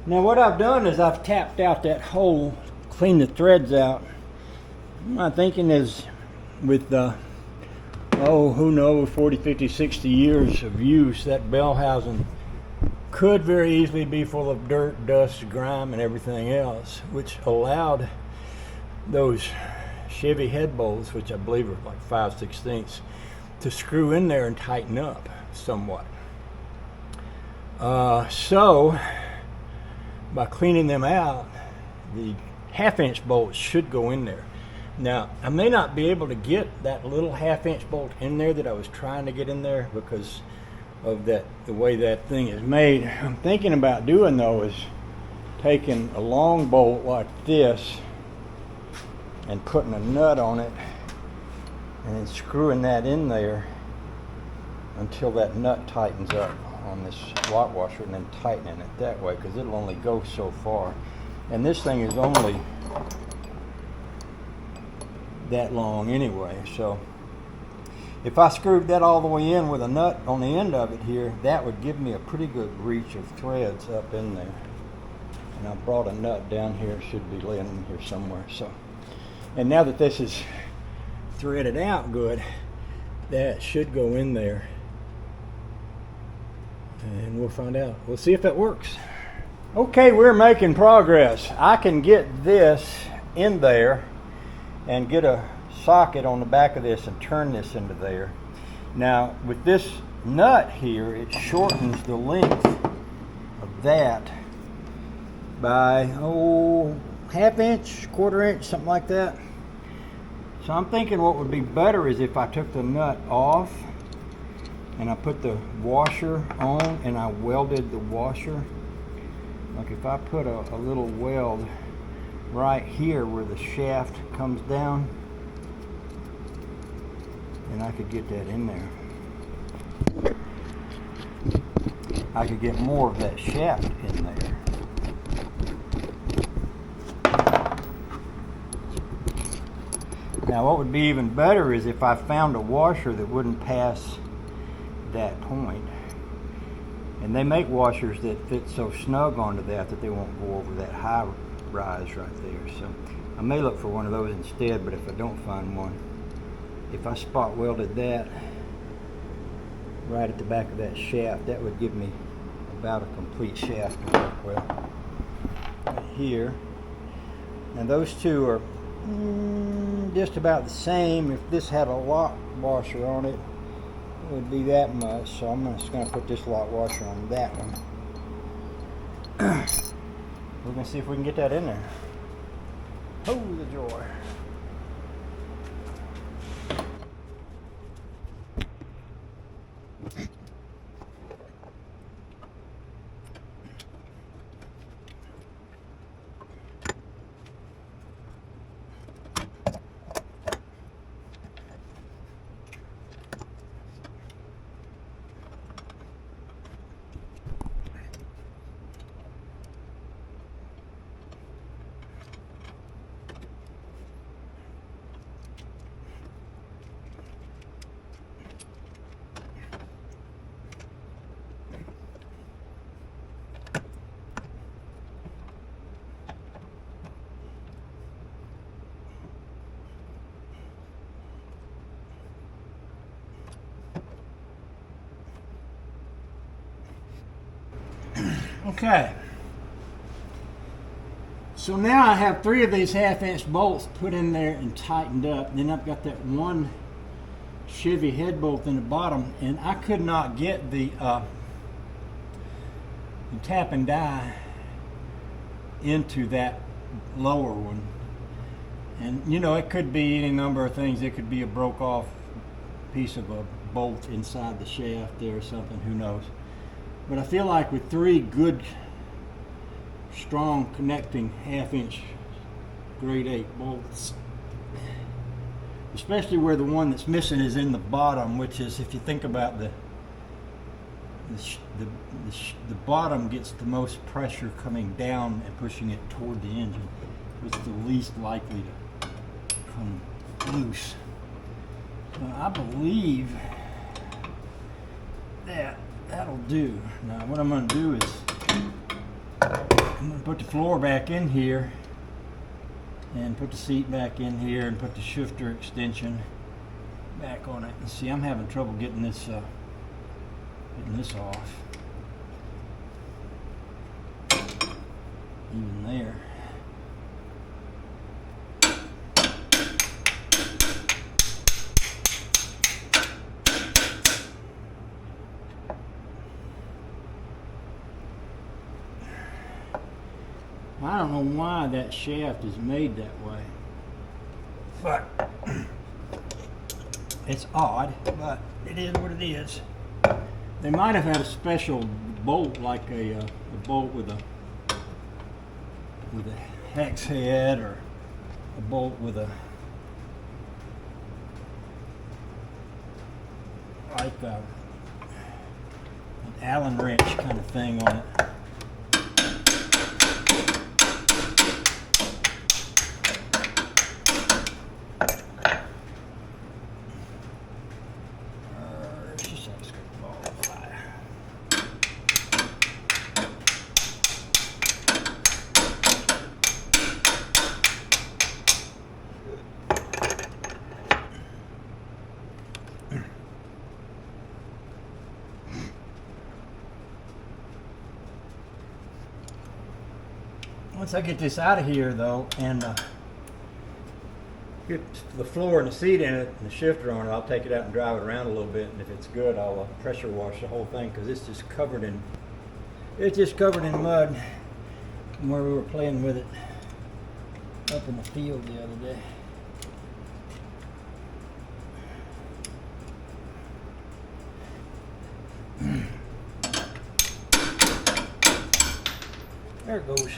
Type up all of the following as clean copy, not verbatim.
Now what I've done is I've tapped out that hole, cleaned the threads out. My thinking is with who knows, 40, 50, 60 years of use, that bell housing could very easily be full of dirt, dust, grime, and everything else, which allowed those Chevy head bolts, which I believe are like 5/16, to screw in there and tighten up somewhat. So by cleaning them out, the 1/2-inch bolts should go in there. Now, I may not be able to get that little 1/2-inch bolt in there that I was trying to get in there because of the way that thing is made. I'm thinking about doing though is taking a long bolt like this and putting a nut on it and then screwing that in there until that nut tightens up on this lock washer, and then tightening it that way because it'll only go so far. And this thing is only that long anyway, so if I screwed that all the way in with a nut on the end of it here, that would give me a pretty good reach of threads up in there. And I brought a nut down here, it should be laying in here somewhere. So, and now that this is threaded out good, that should go in there, and we'll find out. We'll see if that works. Okay, we're making progress. I can get this in there and get a socket on the back of this and turn this into there. Now with this nut here, it shortens the length of that by 1/2 inch, 1/4 inch, something like that. So I'm thinking what would be better is if I took the nut off and I put the washer on and I welded the washer. Like if I put a little weld right here where the shaft comes down, and I could get that in there. I could get more of that shaft in there. Now what would be even better is if I found a washer that wouldn't pass that point. And they make washers that fit so snug onto that they won't go over that high rise right there. So I may look for one of those instead, but if I don't find one, if I spot welded that right at the back of that shaft, that would give me about a complete shaft to work with. Right here. And those two are just about the same. If this had a lock washer on it, it would be that much. So I'm just going to put this lock washer on that one. We're going to see if we can get that in there. Oh, the joy. Okay, so now I have 3 of these 1/2-inch bolts put in there and tightened up. Then I've got that one Chevy head bolt in the bottom, and I could not get the tap and die into that lower one. And you know, it could be any number of things. It could be a broke off piece of a bolt inside the shaft there or something, who knows. But I feel like with 3 good, strong connecting 1/2-inch grade 8 bolts, especially where the one that's missing is in the bottom, which is, if you think about the bottom gets the most pressure coming down and pushing it toward the engine. It's the least likely to come loose. So I believe that'll do. Now what I'm going to do is I'm going to put the floor back in here and put the seat back in here and put the shifter extension back on it. And see, I'm having trouble getting this off. Even there. I don't know why that shaft is made that way, but it's odd, but it is what it is. They might have had a special bolt, like a bolt with a hex head, or a bolt with a an Allen wrench kind of thing on it. Once I get this out of here, though, and get the floor and the seat in it and the shifter on it, I'll take it out and drive it around a little bit, and if it's good, I'll pressure wash the whole thing, because it's just covered in mud from where we were playing with it up in the field the other day. There it goes.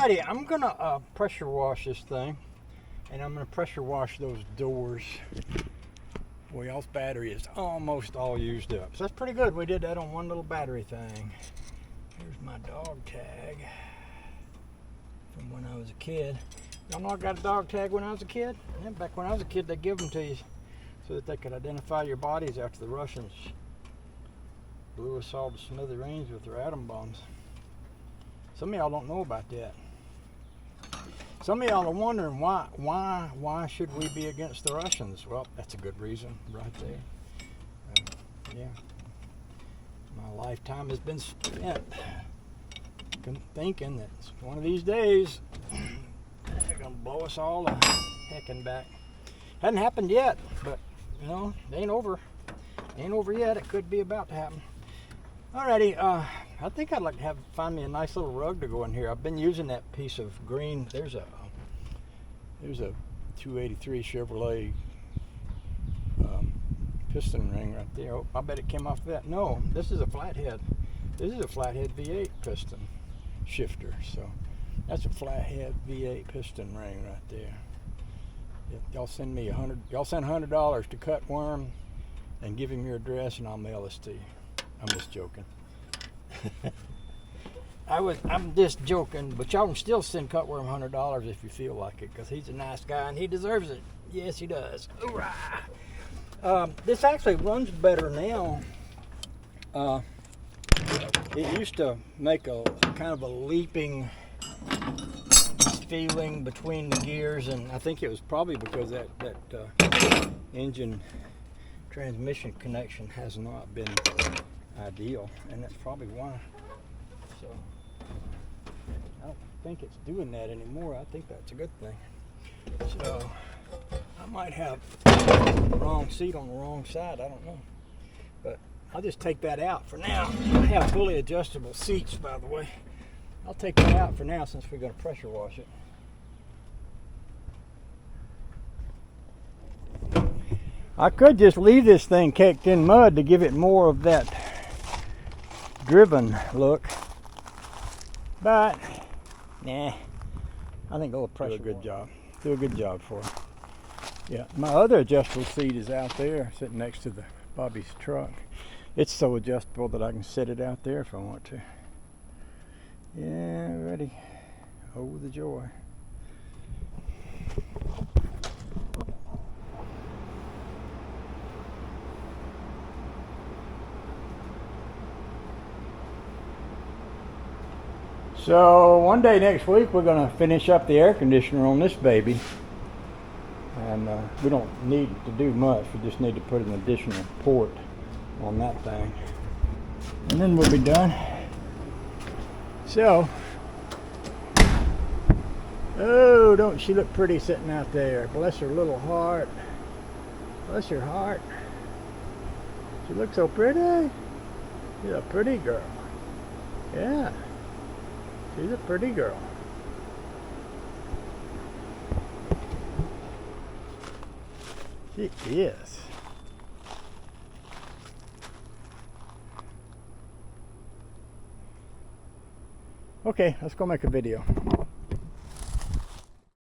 Alrighty, I'm gonna pressure wash this thing, and I'm gonna pressure wash those doors. Well, y'all's battery is almost all used up, so that's pretty good. We did that on one little battery thing. Here's my dog tag from when I was a kid. Y'all know I got a dog tag when I was a kid? Yeah, back when I was a kid, they give them to you so that they could identify your bodies after the Russians blew us all to smithereens with their atom bombs. Some of y'all don't know about that. Some of y'all are wondering why should we be against the Russians? Well, that's a good reason right there. Yeah, my lifetime has been spent thinking that one of these days they're gonna blow us all the heckin' back. Hasn't happened yet, but you know, it ain't over. Ain't over yet. It could be about to happen. Alrighty, I think I'd like to find me a nice little rug to go in here. I've been using that piece of green. There's a 283 Chevrolet piston ring right there. Oh, I bet it came off that. No, this is a flathead. This is a flathead V8 piston shifter. So that's a flathead V8 piston ring right there. Y'all send me y'all send $100 to Cutworm and give him your address, and I'll mail this to you. I'm just joking. I'm just joking, but y'all can still send Cutworm $100 if you feel like it, because he's a nice guy and he deserves it. Yes, he does. Hoorah! This actually runs better now. It used to make a kind of a leaping feeling between the gears, and I think it was probably because that engine transmission connection has not been ideal, and that's probably why. So I don't think it's doing that anymore. I think that's a good thing. So I might have the wrong seat on the wrong side. I don't know, but I'll just take that out for now. I have fully adjustable seats, by the way. I'll take that out for now since we're going to pressure wash it. I could just leave this thing caked in mud to give it more of that driven look, but nah, I think a little pressure. Do a good job for it. Yeah, my other adjustable seat is out there, sitting next to the Bobby's truck. It's so adjustable that I can set it out there if I want to. Yeah, ready. Oh, the joy. So one day next week we're going to finish up the air conditioner on this baby, and we don't need to do much. We just need to put an additional port on that thing, and then we'll be done. So, oh, don't she look pretty sitting out there? Bless her little heart. Bless her heart. She looks so pretty. She's a pretty girl. Yeah. She's a pretty girl. She is. Okay, let's go make a video.